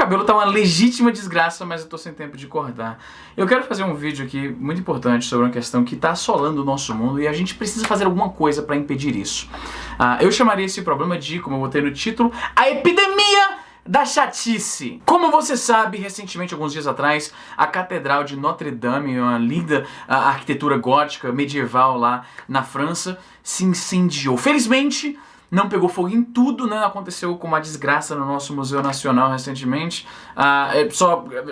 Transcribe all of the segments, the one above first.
cabelo tá uma legítima desgraça, mas eu tô sem tempo de cortar. Eu quero fazer um vídeo aqui muito importante sobre uma questão que tá assolando o nosso mundo e a gente precisa fazer alguma coisa para impedir isso. Eu chamaria esse problema de, como eu botei no título, a epidemia da chatice. Como você sabe, recentemente, alguns dias atrás, a Catedral de Notre Dame, uma linda arquitetura gótica medieval lá na França, se incendiou. Felizmente, não pegou fogo em tudo, né? Aconteceu com uma desgraça no nosso Museu Nacional recentemente.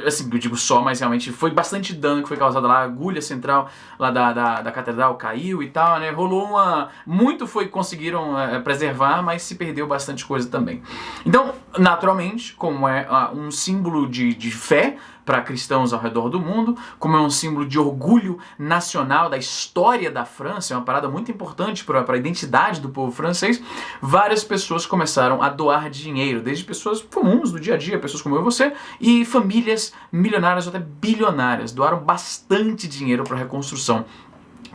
Assim, eu digo só, mas realmente foi bastante dano que foi causado lá. A agulha central lá da catedral caiu e tal, né? Rolou uma... Muito conseguiram preservar, mas se perdeu bastante coisa também. Então, naturalmente, como é um símbolo de fé para cristãos ao redor do mundo, como é um símbolo de orgulho nacional da história da França, é uma parada muito importante para a identidade do povo francês, várias pessoas começaram a doar dinheiro, desde pessoas comuns do dia a dia, pessoas como eu e você, e famílias milionárias ou até bilionárias, doaram bastante dinheiro para a reconstrução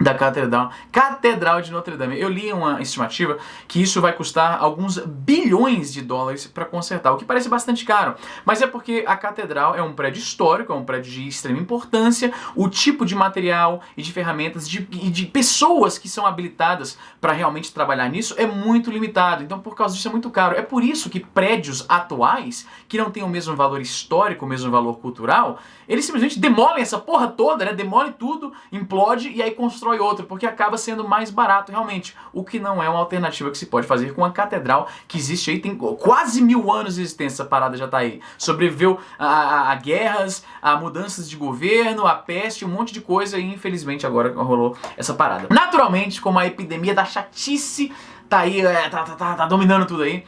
da Catedral de Notre Dame. Eu li uma estimativa que isso vai custar alguns bilhões de dólares para consertar, o que parece bastante caro, mas é porque a catedral é um prédio histórico, é um prédio de extrema importância, o tipo de material e de ferramentas e de pessoas que são habilitadas para realmente trabalhar nisso é muito limitado, então por causa disso é muito caro. É por isso que prédios atuais, que não têm o mesmo valor histórico, o mesmo valor cultural, eles simplesmente demolem essa porra toda, né? Demolem tudo, implode e aí constrói outro, porque acaba sendo mais barato realmente, o que não é uma alternativa que se pode fazer com a catedral que existe aí, tem quase 1000 anos de existência, essa parada já tá aí. Sobreviveu a guerras, a mudanças de governo, a peste, um monte de coisa e infelizmente agora rolou essa parada. Naturalmente, como a epidemia da chatice tá aí, tá dominando tudo aí,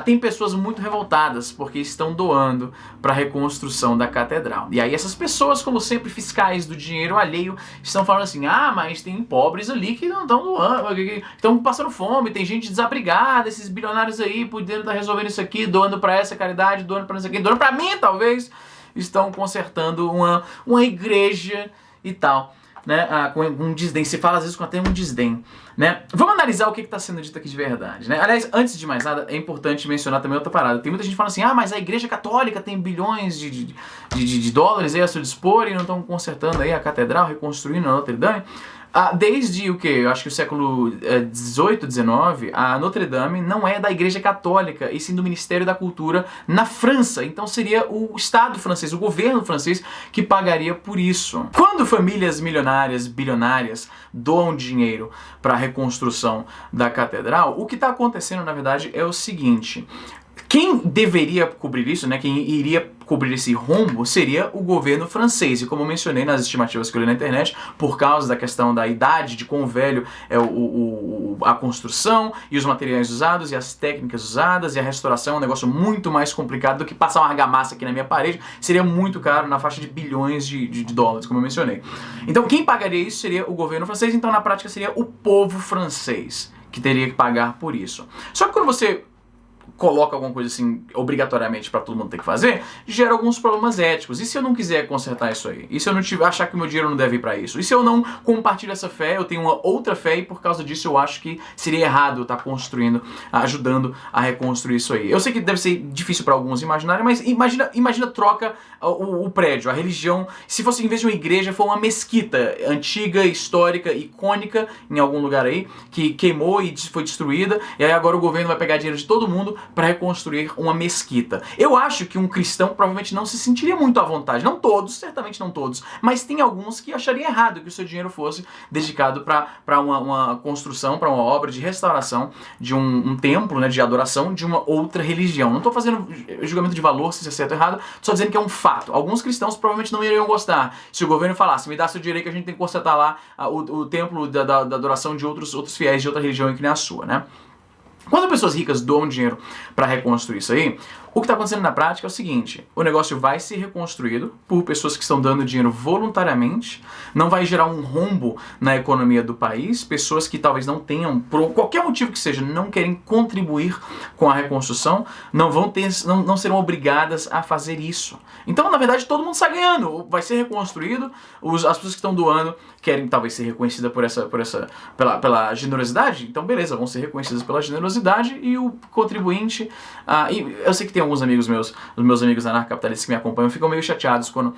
tem pessoas muito revoltadas porque estão doando para a reconstrução da catedral. E aí essas pessoas, como sempre fiscais do dinheiro alheio, estão falando assim, mas tem pobres ali que não estão doando, que estão passando fome, tem gente desabrigada, esses bilionários aí podendo estar resolvendo isso aqui, doando para essa caridade, doando para isso aqui, doando para mim talvez, estão consertando uma igreja e tal. Né, com um desdém, se fala às vezes com até um desdém, né? Vamos analisar o que está sendo dito aqui de verdade, né? Aliás, antes de mais nada, é importante mencionar também outra parada. Tem muita gente falando assim, mas a igreja católica tem bilhões de dólares aí a seu dispor e não estão consertando aí a catedral, reconstruindo a Notre Dame. Desde o que? Eu acho que o século XVIII, XIX, a Notre Dame não é da Igreja Católica, e sim do Ministério da Cultura na França. Então seria o Estado francês, o governo francês, que pagaria por isso. Quando famílias milionárias, bilionárias, doam dinheiro para a reconstrução da catedral, o que está acontecendo, na verdade, é o seguinte. Quem deveria cobrir isso, né, quem iria cobrir esse rombo, seria o governo francês. E como eu mencionei nas estimativas que eu li na internet, por causa da questão da idade, de quão velho é a construção, e os materiais usados, e as técnicas usadas, e a restauração é um negócio muito mais complicado do que passar uma argamassa aqui na minha parede, seria muito caro, na faixa de bilhões de dólares, como eu mencionei. Então quem pagaria isso seria o governo francês, então na prática seria o povo francês que teria que pagar por isso. Só que quando você coloca alguma coisa assim obrigatoriamente para todo mundo ter que fazer, gera alguns problemas éticos. E se eu não quiser consertar isso aí? E se eu não achar que o meu dinheiro não deve ir para isso? E se eu não compartilho essa fé, eu tenho uma outra fé e por causa disso eu acho que seria errado eu estar construindo, ajudando a reconstruir isso aí? Eu sei que deve ser difícil para alguns imaginarem, mas imagina troca o prédio, a religião, se fosse em vez de uma igreja, for uma mesquita antiga, histórica, icônica em algum lugar aí, que queimou e foi destruída, e aí agora o governo vai pegar dinheiro de todo mundo para reconstruir uma mesquita. Eu acho que um cristão provavelmente não se sentiria muito à vontade. Não todos, certamente não todos, mas tem alguns que achariam errado que o seu dinheiro fosse dedicado para uma construção, para uma obra de restauração de um templo, né, de adoração de uma outra religião. Não estou fazendo julgamento de valor, se isso é certo ou errado, só dizendo que é um fato. Alguns cristãos provavelmente não iriam gostar se o governo falasse, me dá seu dinheiro que a gente tem que consertar lá o templo da adoração de outros fiéis de outra religião que nem a sua, né? Quando pessoas ricas doam dinheiro para reconstruir isso aí, o que está acontecendo na prática é o seguinte, o negócio vai ser reconstruído por pessoas que estão dando dinheiro voluntariamente, não vai gerar um rombo na economia do país, pessoas que talvez não tenham, por qualquer motivo que seja, não querem contribuir com a reconstrução, não serão obrigadas a fazer isso. Então, na verdade, todo mundo está ganhando, vai ser reconstruído, as pessoas que estão doando querem talvez ser reconhecidas pela generosidade, então beleza, vão ser reconhecidas pela generosidade e o contribuinte, e eu sei que tem alguns amigos meus, os meus amigos anarcapitalistas que me acompanham, ficam meio chateados quando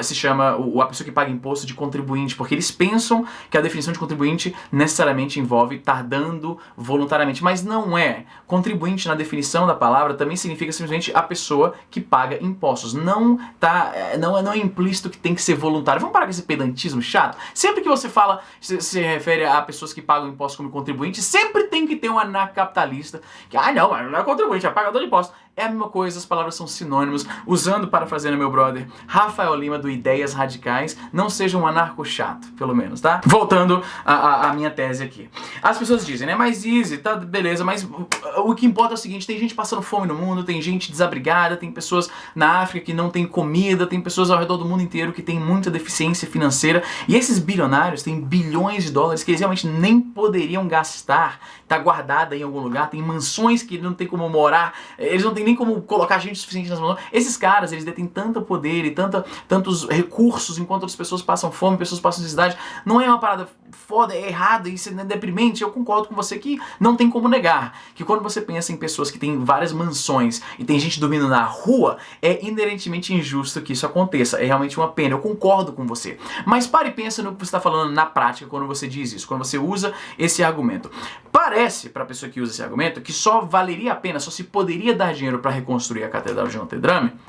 se chama a pessoa que paga imposto de contribuinte, porque eles pensam que a definição de contribuinte necessariamente envolve estar dando voluntariamente, mas não é. Contribuinte, na definição da palavra, também significa simplesmente a pessoa que paga impostos. Não é implícito que tem que ser voluntário. Vamos parar com esse pedantismo chato? Sempre que você fala, se refere a pessoas que pagam impostos como contribuinte, sempre tem que ter um anarcapitalista que, não é contribuinte, é pagador de impostos. É a mesma coisa, as palavras são sinônimos. Usando, parafraseando meu brother Rafael Lima do Ideias Radicais, não seja um anarco chato, pelo menos, tá? Voltando à minha tese aqui. As pessoas dizem, né, mas easy, tá, beleza, mas o que importa é o seguinte, tem gente passando fome no mundo, tem gente desabrigada, tem pessoas na África que não tem comida, tem pessoas ao redor do mundo inteiro que tem muita deficiência financeira, e esses bilionários têm bilhões de dólares que eles realmente nem poderiam gastar, tá guardada em algum lugar, tem mansões que não tem como morar, eles não têm nem como colocar gente suficiente nas mãos. Esses caras, eles detêm tanto poder e tantos recursos enquanto outras pessoas passam fome, pessoas passam necessidade. Não é uma parada foda, é errada, isso é deprimente. Eu concordo com você que não tem como negar que quando você pensa em pessoas que têm várias mansões e tem gente dormindo na rua, é inerentemente injusto que isso aconteça. É realmente uma pena. Eu concordo com você. Mas pare e pensa no que você está falando na prática quando você diz isso, quando você usa esse argumento. Parece, para a pessoa que usa esse argumento, que só valeria a pena, só se poderia dar dinheiro para reconstruir a Catedral de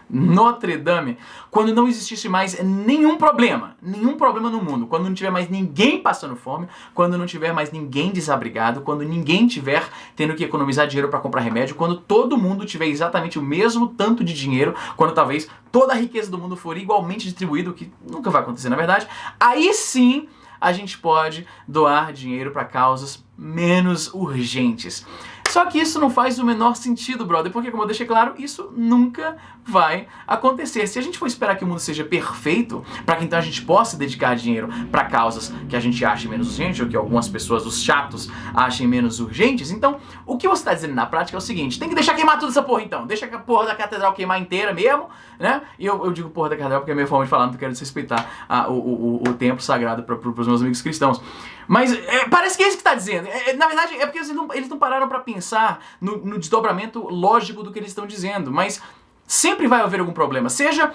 Notre Dame, quando não existisse mais nenhum problema no mundo, quando não tiver mais ninguém passando fome, quando não tiver mais ninguém desabrigado, quando ninguém tiver tendo que economizar dinheiro para comprar remédio, quando todo mundo tiver exatamente o mesmo tanto de dinheiro, quando talvez toda a riqueza do mundo for igualmente distribuída, o que nunca vai acontecer na verdade, aí sim a gente pode doar dinheiro para causas menos urgentes. Só que isso não faz o menor sentido, brother, porque, como eu deixei claro, isso nunca vai acontecer. Se a gente for esperar que o mundo seja perfeito, para que então a gente possa dedicar dinheiro para causas que a gente ache menos urgentes, ou que algumas pessoas, os chatos, achem menos urgentes, então, o que você está dizendo na prática é o seguinte, tem que deixar queimar toda essa porra então, deixa a porra da catedral queimar inteira mesmo, né? E eu digo porra da catedral porque é a minha forma de falar, não quero desrespeitar o templo sagrado para os meus amigos cristãos. Mas parece que é isso que está dizendo. Na verdade, é porque eles não pararam para pensar no desdobramento lógico do que eles estão dizendo. Mas sempre vai haver algum problema. Seja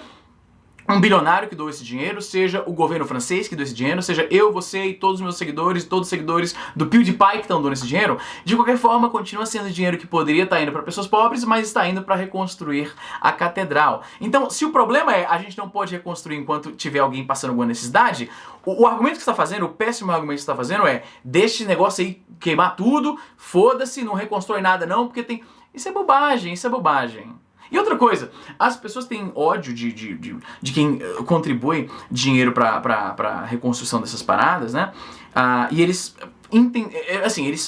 um bilionário que doa esse dinheiro, seja o governo francês que doa esse dinheiro, seja eu, você e todos os meus seguidores, todos os seguidores do PewDiePie que estão doando esse dinheiro, de qualquer forma continua sendo dinheiro que poderia estar indo para pessoas pobres, mas está indo para reconstruir a catedral. Então, se o problema é a gente não pode reconstruir enquanto tiver alguém passando alguma necessidade, o argumento que você está fazendo, o péssimo argumento que você está fazendo é deixa esse negócio aí queimar tudo, foda-se, não reconstrói nada não, porque tem... Isso é bobagem, isso é bobagem. E outra coisa, as pessoas têm ódio de quem contribui dinheiro para a reconstrução dessas paradas, né? E eles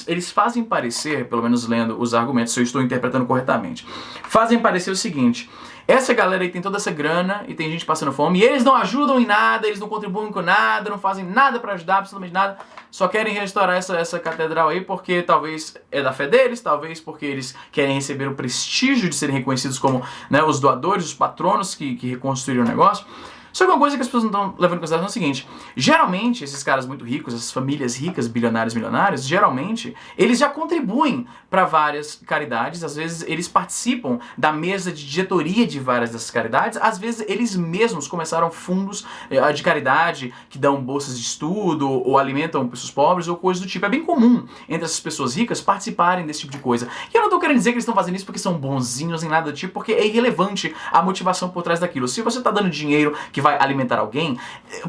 eles fazem parecer, pelo menos lendo os argumentos, se eu estou interpretando corretamente, fazem parecer o seguinte: essa galera aí tem toda essa grana e tem gente passando fome e eles não ajudam em nada, eles não contribuem com nada, não fazem nada para ajudar, absolutamente nada, só querem restaurar essa catedral aí porque talvez é da fé deles, talvez porque eles querem receber o prestígio de serem reconhecidos como, né, os doadores, os patronos que reconstruíram o negócio. Só que uma coisa que as pessoas não estão levando em consideração é o seguinte: geralmente esses caras muito ricos, essas famílias ricas, bilionários, milionários, geralmente eles já contribuem para várias caridades, às vezes eles participam da mesa de diretoria de várias dessas caridades, às vezes eles mesmos começaram fundos de caridade que dão bolsas de estudo ou alimentam pessoas pobres ou coisas do tipo. É bem comum entre essas pessoas ricas participarem desse tipo de coisa. E eu não estou querendo dizer que eles estão fazendo isso porque são bonzinhos nem nada do tipo, porque é irrelevante a motivação por trás daquilo. Se você está dando dinheiro que vai alimentar alguém,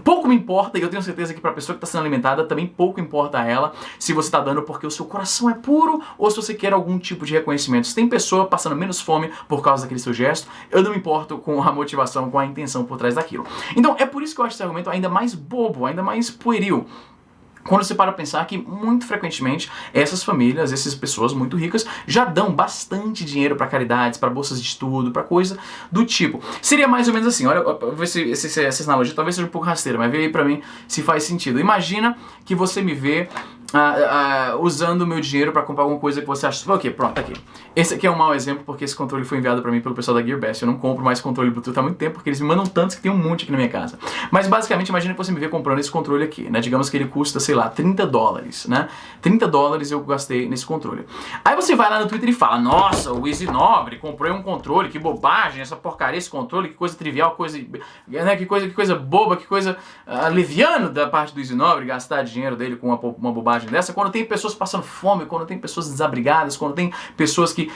pouco me importa, e eu tenho certeza que para a pessoa que está sendo alimentada também pouco importa a ela se você está dando porque o seu coração é puro ou se você quer algum tipo de reconhecimento. Se tem pessoa passando menos fome por causa daquele seu gesto, eu não me importo com a motivação, com a intenção por trás daquilo. Então é por isso que eu acho esse argumento ainda mais bobo, ainda mais pueril, quando você para pensar que, muito frequentemente, essas famílias, essas pessoas muito ricas, já dão bastante dinheiro para caridades, para bolsas de estudo, para coisa do tipo. Seria mais ou menos assim, olha, ver se essa analogia talvez seja um pouco rasteira, mas vê aí pra mim se faz sentido. Imagina que você me vê usando o meu dinheiro pra comprar alguma coisa que você acha... Ok, pronto, tá aqui. Esse aqui é um mau exemplo porque esse controle foi enviado pra mim pelo pessoal da GearBest. Eu não compro mais controle Bluetooth há muito tempo porque eles me mandam tantos que tem um monte aqui na minha casa. Mas basicamente, imagina que você me vê comprando esse controle aqui, né? Digamos que ele custa, sei lá, $30, né? $30 eu gastei nesse controle. Aí você vai lá no Twitter e fala: nossa, o Easy Nobre comprou um controle, que bobagem, essa porcaria, esse controle, que coisa trivial, né? que coisa boba, que coisa leviana da parte do Easy Nobre gastar dinheiro dele com uma bobagem dessa, quando tem pessoas passando fome, quando tem pessoas desabrigadas, quando tem pessoas que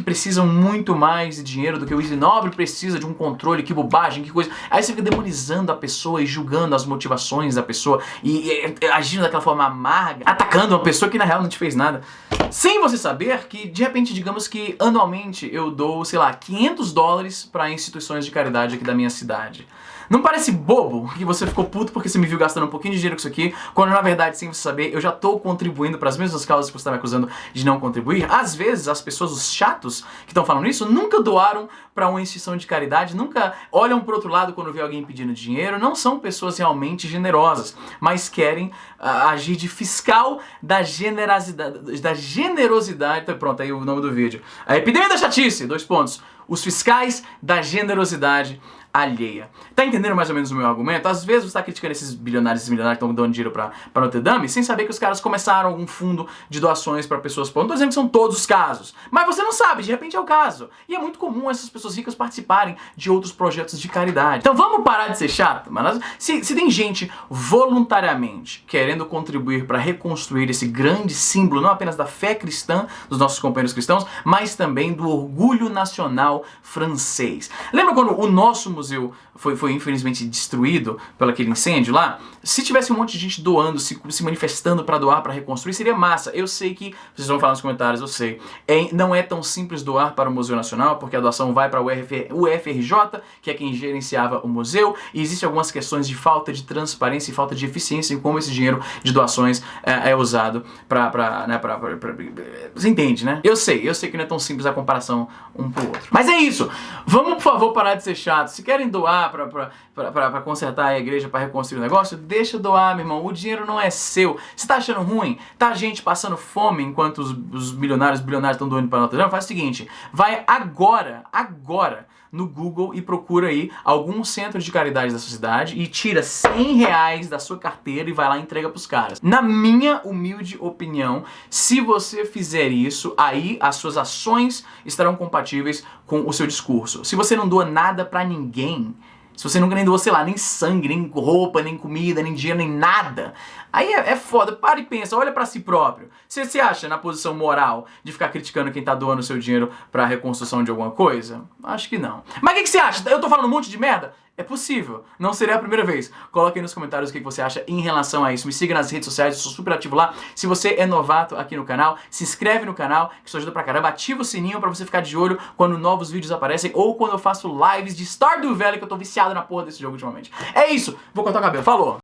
precisam muito mais de dinheiro do que o Easy Nobre precisa de um controle, que bobagem, que coisa. Aí você fica demonizando a pessoa e julgando as motivações da pessoa e agindo daquela forma amarga, atacando uma pessoa que na real não te fez nada. Sem você saber que, de repente, digamos que anualmente eu dou, sei lá, $500 para instituições de caridade aqui da minha cidade. Não parece bobo que você ficou puto porque você me viu gastando um pouquinho de dinheiro com isso aqui, quando na verdade, sem você saber, eu já tô contribuindo para as mesmas causas que você tá me acusando de não contribuir? Às vezes, as pessoas, os chatos que estão falando isso, nunca doaram para uma instituição de caridade, nunca olham pro outro lado quando vê alguém pedindo dinheiro, não são pessoas realmente generosas, mas querem agir de fiscal da generosidade, tá pronto, aí o nome do vídeo. A epidemia da chatice, 2 pontos. Os fiscais da generosidade alheia. Tá entendendo mais ou menos o meu argumento? Às vezes você tá criticando esses bilionários que estão dando dinheiro pra Notre Dame, sem saber que os caras começaram algum fundo de doações pra pessoas pobres. Não tô dizendo que são todos os casos, mas você não sabe, de repente é o caso. E é muito comum essas pessoas ricas participarem de outros projetos de caridade. Então vamos parar de ser chato, mano. Se tem gente voluntariamente querendo contribuir pra reconstruir esse grande símbolo, não apenas da fé cristã dos nossos companheiros cristãos, mas também do orgulho nacional francês. Lembra quando o nosso museu foi infelizmente destruído pelo aquele incêndio lá? Se tivesse um monte de gente doando, se manifestando para doar, para reconstruir, seria massa. Eu sei que, vocês vão falar nos comentários, eu sei, não é tão simples doar para o Museu Nacional, porque a doação vai para o UFRJ, que é quem gerenciava o museu, e existem algumas questões de falta de transparência e falta de eficiência em como esse dinheiro de doações é usado você entende, né? Eu sei que não é tão simples a comparação um pro outro. Mas é isso! Vamos, por favor, parar de ser chato. Se querem doar pra consertar a igreja, pra reconstruir o negócio, deixa doar, meu irmão. O dinheiro não é seu. Você tá achando ruim? Tá gente passando fome enquanto os bilionários estão doando pra Notre Dame? Faz o seguinte, vai agora, no Google e procura aí algum centro de caridade da sua cidade e tira R$100 da sua carteira e vai lá e entrega pros caras. Na minha humilde opinião, se você fizer isso, aí as suas ações estarão compatíveis com o seu discurso. Se você não doa nada pra ninguém, se você nunca nem doou, sei lá, nem sangue, nem roupa, nem comida, nem dinheiro, nem nada, aí é foda. Para e pensa, olha pra si próprio. Você se acha na posição moral de ficar criticando quem tá doando seu dinheiro pra reconstrução de alguma coisa? Acho que não. Mas o que você acha? Eu tô falando um monte de merda? É possível. Não seria a primeira vez. Coloque aí nos comentários o que você acha em relação a isso. Me siga nas redes sociais, eu sou super ativo lá. Se você é novato aqui no canal, se inscreve no canal, que isso ajuda pra caramba. Ativa o sininho pra você ficar de olho quando novos vídeos aparecem ou quando eu faço lives de Stardew Valley, que eu tô viciado na porra desse jogo ultimamente. É isso. Vou cortar o cabelo. Falou!